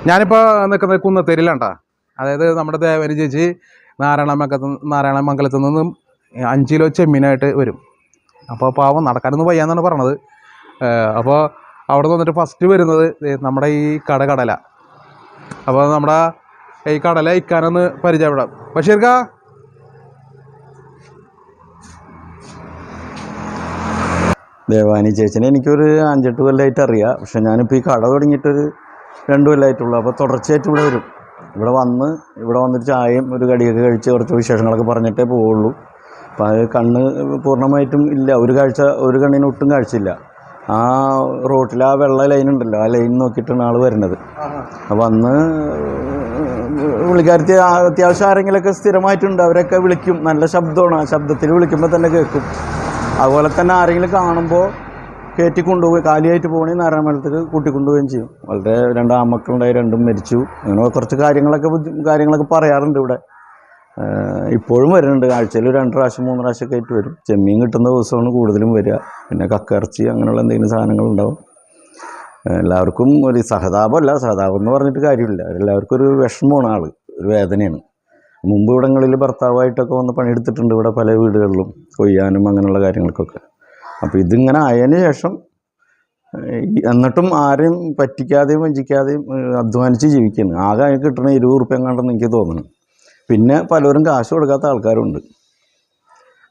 ഞാനിപ്പോൾ നിൽക്കുന്നത് കുന്നത്തേരിയിലാണ്ടാ. അതായത് നമ്മുടെ ദേവന് ചേച്ചി നാരായണമംഗലത്ത് നിന്നും 5 കിലോ ചെമ്മീനായിട്ട് വരും. അപ്പോൾ പാവം നടക്കാനൊന്നും വയ്യാന്നാണ് പറഞ്ഞത്. അപ്പോൾ അവിടെ വന്നിട്ട് ഫസ്റ്റ് വരുന്നത് നമ്മുടെ ഈ കടല. അപ്പോൾ നമ്മുടെ ഈ കടല ഇക്കാനൊന്ന് പരിചയപ്പെടാം. ബഷീർക്കാ, ദേവാനി ചേച്ചിനെ എനിക്കൊരു 5-8 കൊല്ലമായിട്ട് അറിയാം. പക്ഷെ ഞാനിപ്പോൾ ഈ കട തുടങ്ങിയിട്ടൊരു 2 കൊല്ലമായിട്ടുള്ളൂ. അപ്പോൾ തുടർച്ചയായിട്ട് ഇവിടെ വരും. ഇവിടെ വന്നിട്ട് ചായയും ഒരു കടിയൊക്കെ കഴിച്ച് കുറച്ച് വിശേഷങ്ങളൊക്കെ പറഞ്ഞിട്ടേ പോവുള്ളൂ. അപ്പോൾ അത് കണ്ണ് പൂർണ്ണമായിട്ടും ഇല്ല, ഒരു കണ്ണിന് ഒട്ടും കാഴ്ചയില്ല. ആ റോട്ടിൽ ആ വെള്ള ലൈൻ ഉണ്ടല്ലോ, ആ ലൈൻ നോക്കിയിട്ടാണ് ആൾ വരുന്നത്. അപ്പോൾ അന്ന് പുള്ളിക്കാരത്തി അത്യാവശ്യം ആരെങ്കിലുമൊക്കെ സ്ഥിരമായിട്ടുണ്ട്, അവരൊക്കെ വിളിക്കും. നല്ല ശബ്ദമാണ്, ആ ശബ്ദത്തിൽ വിളിക്കുമ്പോൾ തന്നെ കേൾക്കും. അതുപോലെ തന്നെ ആരെങ്കിലും കാണുമ്പോൾ കയറ്റി കൊണ്ടുപോയി കാലിയായിട്ട് പോകണമെങ്കിൽ നാരായണമംഗലത്തേക്ക് കൂട്ടിക്കൊണ്ടുപോവുകയും ചെയ്യും. വളരെ 2 ആൺമക്കളുണ്ടായി, 2ഉം മരിച്ചു. അങ്ങനെ കുറച്ച് കാര്യങ്ങളൊക്കെ പറയാറുണ്ട് ഇവിടെ. ഇപ്പോഴും വരുന്നുണ്ട്. ആഴ്ചയിൽ 2 പ്രാവശ്യം 3 പ്രാവശ്യമൊക്കെ ആയിട്ട് വരും. ചെമ്മീൻ കിട്ടുന്ന ദിവസമാണ് കൂടുതലും വരിക. പിന്നെ കക്കയിറച്ചി അങ്ങനെയുള്ള എന്തെങ്കിലും സാധനങ്ങളുണ്ടാവും. എല്ലാവർക്കും ഒരു സഹതാപം എന്ന് പറഞ്ഞിട്ട് കാര്യമില്ല. എല്ലാവർക്കും ഒരു വിഷമമാണ്, ഒരു വേദനയാണ്. മുമ്പ് ഇവിടങ്ങളിൽ ഭർത്താവായിട്ടൊക്കെ വന്ന് പണിയെടുത്തിട്ടുണ്ട് ഇവിടെ പല വീടുകളിലും, കൊയ്യാനും അങ്ങനെയുള്ള കാര്യങ്ങൾക്കൊക്കെ. അപ്പോൾ ഇതിങ്ങനെ ആയതിനു ശേഷം എന്നിട്ടും ആരെയും പറ്റിക്കാതെയും വഞ്ചിക്കാതെയും അധ്വാനിച്ച് ജീവിക്കുന്നു. ആകെ കിട്ടണ 20 ഉറുപ്പ്യ എങ്ങാണ്ടെന്ന് എനിക്ക് തോന്നുന്നു. പിന്നെ പലരും കാശ് കൊടുക്കാത്ത ആൾക്കാരുണ്ട്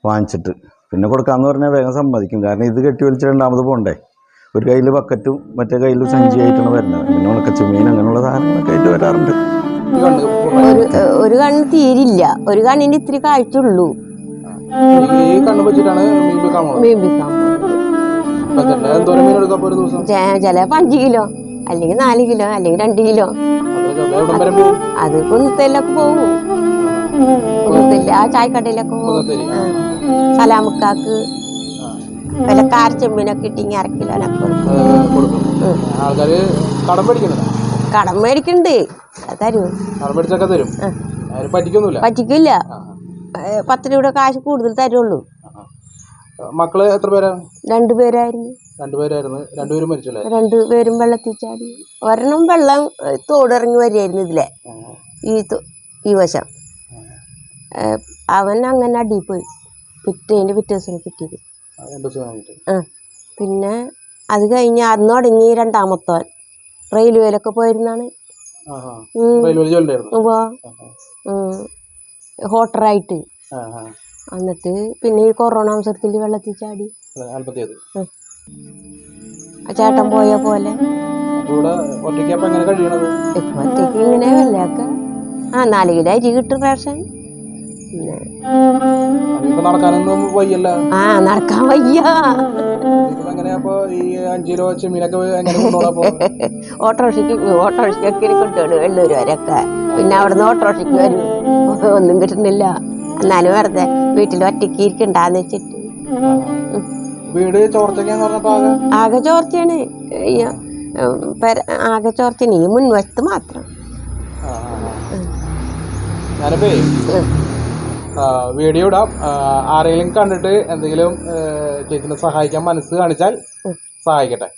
വാങ്ങിച്ചിട്ട്. പിന്നെ കൊടുക്കാമെന്ന് പറഞ്ഞാൽ വേഗം സമ്മതിക്കും. കാരണം ഇത് കെട്ടി വലിച്ച് 2ാമത് പോകണ്ടേ. ഒരു കയ്യിൽ ബക്കറ്റും മറ്റേ കയ്യിൽ സഞ്ചിയായിട്ടാണ് വരുന്നത്. പിന്നെ ഉണക്കച്ചെമ്മീൻ അങ്ങനെയുള്ള സാധനങ്ങളൊക്കെ ആയിട്ട് വരാറുണ്ട്. ഒരു കണ്ണ് തീരില്ല, ഒരു കണ്ണിന് ഇത്തിരി കാഴ്ചയുള്ളൂ. ചിലപ്പോ 5 കിലോ അല്ലെങ്കിൽ 4 കിലോ അല്ലെങ്കിൽ 2 കിലോ. അത് കുന്നത്തേലൊക്കെ പോകും. കുന്നത്തേല് ആ ചായക്കടയിലൊക്കെ പോകും. സലാമുക്കാക്ക് വല്ല കാരച്ചെമ്മീനൊക്കെ ഇട്ടിങ്ങി 1/2 കിലോനൊക്കെ കടം മേടിക്കണ്ട്. തരും, പറ്റിക്കില്ല. 10 രൂപ കാശ് കൂടുതൽ തരുള്ളൂ. മക്കള് എത്ര പേരാ? 2 പേരായിരുന്നു. 2 പേരും വെള്ളത്തിൽ ചാടി. ഒരെണ്ണം വെള്ളം തോടിറങ്ങി വരികയായിരുന്നു ഇതിലെ ഈ വശം. അവൻ അങ്ങനെ അടിയിൽ പോയി. പിറ്റേ ദിവസം കിട്ടിയത്. പിന്നെ അത് കഴിഞ്ഞ് അന്ന് തുടങ്ങി 2ാമത്തവൻ റെയിൽവേയിലൊക്കെ പോയിരുന്നാണ്. ഹോട്ടറായിട്ട്. എന്നിട്ട് പിന്നെ ഈ കൊറോണ അവസരത്തിൽ വെള്ളത്തിൽ ചാടി. ആ ചേട്ടൻ പോയ പോലെ ഒറ്റയ്ക്ക് ഇങ്ങനെ വെള്ളയൊക്കെ 4 കിലോ അരി കിട്ടും റേഷൻ. നടക്കാൻ വയ്യ. ഓട്ടോറിക്ഷയ്ക്ക് കൊണ്ടുപോകും വെള്ളൂർ വരെയൊക്കെ. പിന്നെ അവിടുന്ന് ഓട്ടോറിക്ഷയ്ക്ക് വരും. ഒന്നും കിട്ടുന്നില്ല. എന്നാലും വെറുതെ വീട്ടിൽ ഒറ്റയ്ക്ക് ഇരിക്കണ്ടാന്ന് വെച്ചിട്ട്. ആകെ ചോർച്ചയാണ്. ആകെ ചോർച്ചയാണ് ഈ മുൻവശത്ത് മാത്രം. വീഡിയോ ഇടാം. ആരെങ്കിലും കണ്ടിട്ട് എന്തെങ്കിലും ചേച്ചിനെ സഹായിക്കാൻ മനസ്സ് കാണിച്ചാൽ സഹായിക്കട്ടെ.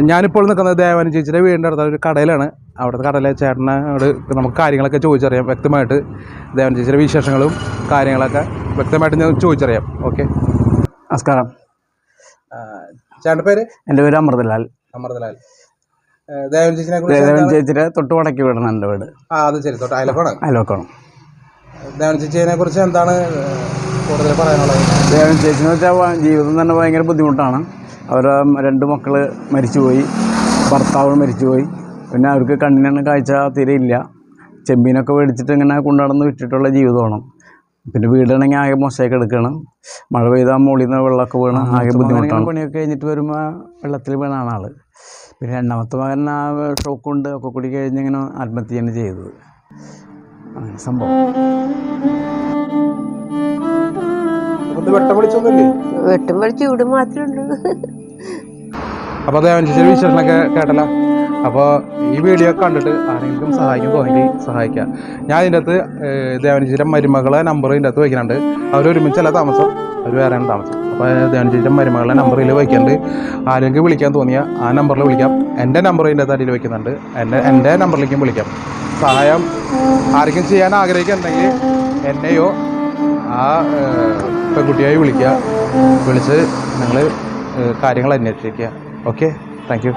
ഞാനിപ്പോൾ നിൽക്കുന്നത് ദേവാനി ചേച്ചിയുടെ വീടിൻ്റെ അടുത്ത ഒരു കടയിലാണ്. അവിടുത്തെ കടയിലെ ചേട്ടനോട് നമുക്ക് കാര്യങ്ങളൊക്കെ ചോദിച്ചറിയാം. വ്യക്തമായിട്ട് ദേവാനി ചേച്ചിയുടെ വിശേഷങ്ങളും കാര്യങ്ങളൊക്കെ വ്യക്തമായിട്ട് ഞാൻ ചോദിച്ചറിയാം. ഓക്കെ, നമസ്കാരം. ചേട്ടൻ്റെ പേര്? എൻ്റെ പേര് അമൃതലാൽ. ദേവാനി ചേച്ചിയുടെ തൊട്ട് വടക്ക് വീടാണ് എൻ്റെ വീട്. അത് ശരി, തൊട്ട് അയൽവക്കമാണ്. ദേവാനി ചേച്ചിയെ കുറിച്ച് എന്താണ് കൂടുതൽ പറയാനുള്ളത്? ദേവാനി ചേച്ചിന്ന് വെച്ചാൽ ജീവിതം തന്നെ ഭയങ്കര ബുദ്ധിമുട്ടാണ്. അവരുടെ 2 മക്കൾ മരിച്ചുപോയി, ഭർത്താവ് മരിച്ചുപോയി. പിന്നെ അവർക്ക് കണ്ണിന് കാഴ്ച തീരെ ഇല്ല. ചെമ്മീനൊക്കെ മേടിച്ചിട്ട് ഇങ്ങനെ കൊണ്ടുനടന്ന് വിറ്റിട്ടുള്ള ജീവിതമാണ്. പിന്നെ വീടാണെങ്കിൽ ആകെ മോശമൊക്കെ എടുക്കണം. മഴ പെയ്താൽ മുകളിൽ നിന്ന് വെള്ളമൊക്കെ വീണ് ആകെ ബുദ്ധിമുട്ടാണ്. പണിയൊക്കെ കഴിഞ്ഞിട്ട് വരുമ്പോൾ വെള്ളത്തിൽ വീണാണ് ആൾ. പിന്നെ 2ാമത്തെ മകൻ ആ ഷോക്ക് കൊണ്ട് ഒക്കെ കൂടി കഴിഞ്ഞിങ്ങനെ ആത്മഹത്യയാണ് ചെയ്തത്. അങ്ങനെ സംഭവം. വെട്ടം വെളിച്ച് ഇവിടെ മാത്രമേ ഉള്ളൂ. അപ്പോൾ ദേവാനി ചേച്ചിയുടെ വിശേഷങ്ങളൊക്കെ കേട്ടല്ലോ. അപ്പോൾ ഈ വീഡിയോ കണ്ടിട്ട് ആരെങ്കിലും സഹായിക്കാൻ തോന്നിയെങ്കിൽ സഹായിക്കുക. ഞാൻ ഇതിൻ്റെ അകത്ത് ദേവനചേച്ചിയുടെ മരുമകളെ നമ്പർ ഇതിൻ്റെ അകത്ത് വയ്ക്കുന്നുണ്ട്. അവരൊരുമിച്ചല്ല താമസം, അവർ വേറെയാണ് താമസം. അപ്പോൾ ദേവനചേച്ചിയുടെ മരുമകളെ നമ്പറിൽ വയ്ക്കുന്നുണ്ട്. ആരെങ്കിലും വിളിക്കാൻ തോന്നിയാൽ ആ നമ്പറിൽ വിളിക്കാം. എൻ്റെ നമ്പർ ഇതിൻ്റെ അകത്ത് അടിയിൽ വയ്ക്കുന്നുണ്ട്. എൻ്റെ നമ്പറിലേക്കും വിളിക്കാം. സഹായം ആർക്കും ചെയ്യാൻ ആഗ്രഹിക്കുന്നുണ്ടെങ്കിൽ എന്നെയോ ആ പെൺകുട്ടിയായി വിളിക്കുക. വിളിച്ച് നിങ്ങൾ കാര്യങ്ങൾ അന്വേഷിക്കുക. Okay, thank you.